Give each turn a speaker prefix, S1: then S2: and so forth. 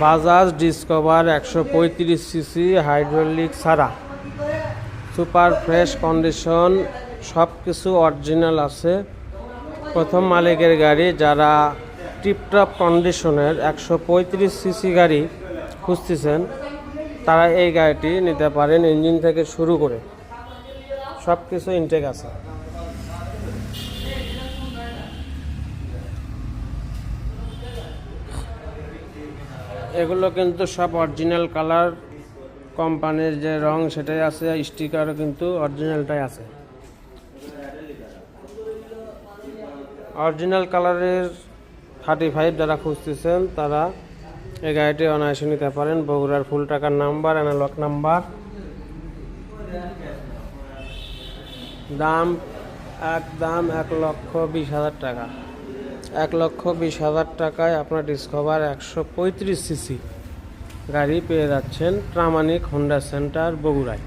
S1: Bajaj discover 135 CC hydraulic ছাড়া, super fresh condition, সব কিছু অরিজিনাল আছে। প্রথম মালিকের গাড়ি। যারা টিপটপ কন্ডিশনের 135 সিসি গাড়ি খুঁজতেছেন তারা এই গাড়িটি নিতে পারেন। ইঞ্জিন থেকে শুরু করে সব কিছু ইনটেক আছে। এগুলো কিন্তু সব অরিজিনাল কালার, কোম্পানির যে রং সেটাই আছে, স্টিকারও কিন্তু অরিজিনালটাই আছে। অরিজিনাল কালারের 35 যারা খুঁজতেছেন তারা এই গাড়িটি অনায়াসে নিতে পারেন। বগুড়ার ফুল টাকার নাম্বার, অ্যানালগ নাম্বার। দাম একদম 1,20,000 টাকা। 1,20,000 টাকায় আপনার ডিসকভার 135 সিসি গাড়ি পেয়ে যাচ্ছেন প্রামাণিক হোন্ডা সেন্টার বগুড়ায়।